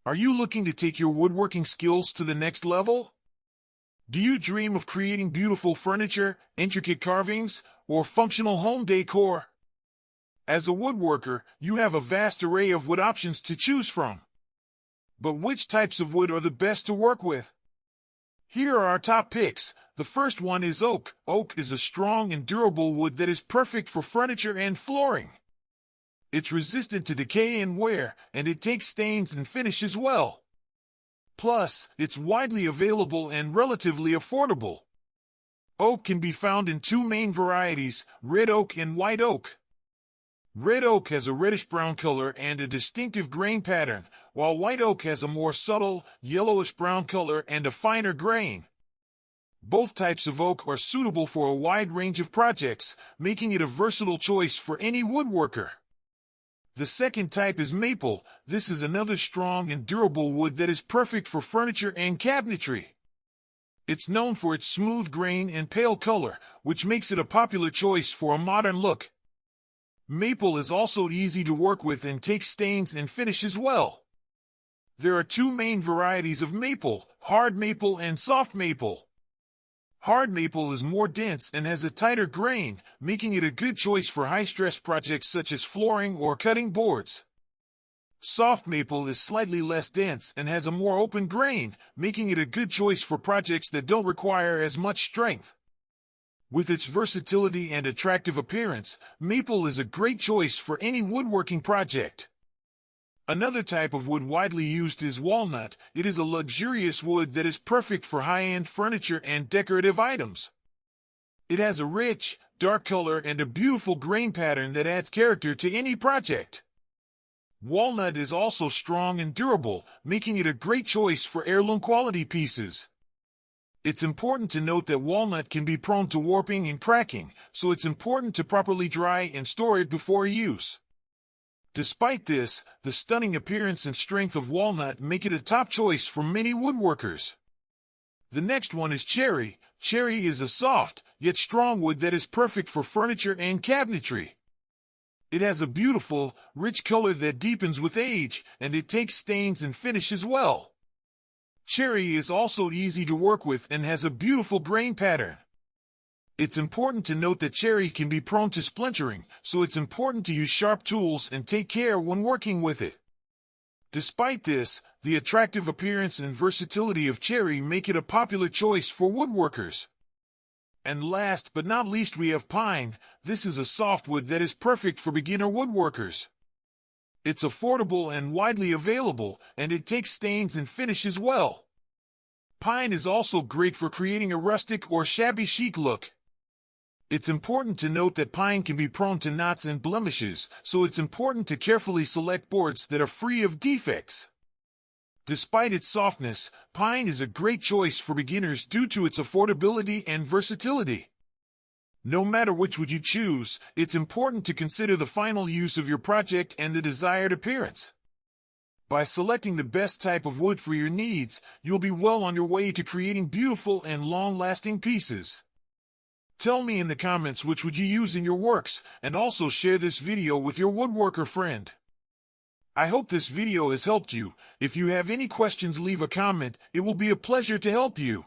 Are you looking to take your woodworking skills to the next level? Do you dream of creating beautiful furniture, intricate carvings, or functional home decor? As a woodworker, you have a vast array of wood options to choose from. But which types of wood are the best to work with? Here are our top picks. The first one is oak. Oak is a strong and durable wood that is perfect for furniture and flooring. It's resistant to decay and wear, and it takes stains and finishes well. Plus, it's widely available and relatively affordable. Oak can be found in two main varieties, red oak and white oak. Red oak has a reddish-brown color and a distinctive grain pattern, while white oak has a more subtle, yellowish-brown color and a finer grain. Both types of oak are suitable for a wide range of projects, making it a versatile choice for any woodworker. The second type is maple. This is another strong and durable wood that is perfect for furniture and cabinetry. It's known for its smooth grain and pale color, which makes it a popular choice for a modern look. Maple is also easy to work with and takes stains and finishes well. There are two main varieties of maple, hard maple and soft maple. Hard maple is more dense and has a tighter grain, making it a good choice for high-stress projects such as flooring or cutting boards. Soft maple is slightly less dense and has a more open grain, making it a good choice for projects that don't require as much strength. With its versatility and attractive appearance, maple is a great choice for any woodworking project. Another type of wood widely used is walnut. It is a luxurious wood that is perfect for high-end furniture and decorative items. It has a rich, dark color and a beautiful grain pattern that adds character to any project. Walnut is also strong and durable, making it a great choice for heirloom quality pieces. It's important to note that walnut can be prone to warping and cracking, so it's important to properly dry and store it before use. Despite this, the stunning appearance and strength of walnut make it a top choice for many woodworkers. The next one is cherry. Cherry is a soft, yet strong wood that is perfect for furniture and cabinetry. It has a beautiful, rich color that deepens with age, and it takes stains and finishes well. Cherry is also easy to work with and has a beautiful grain pattern. It's important to note that cherry can be prone to splintering, so it's important to use sharp tools and take care when working with it. Despite this, the attractive appearance and versatility of cherry make it a popular choice for woodworkers. And last but not least, we have pine. This is a softwood that is perfect for beginner woodworkers. It's affordable and widely available, and it takes stains and finishes well. Pine is also great for creating a rustic or shabby chic look. It's important to note that pine can be prone to knots and blemishes, so it's important to carefully select boards that are free of defects. Despite its softness, pine is a great choice for beginners due to its affordability and versatility. No matter which wood you choose, it's important to consider the final use of your project and the desired appearance. By selecting the best type of wood for your needs, you'll be well on your way to creating beautiful and long-lasting pieces. Tell me in the comments which would you use in your works, and also share this video with your woodworker friend. I hope this video has helped you. If you have any questions, leave a comment. It will be a pleasure to help you.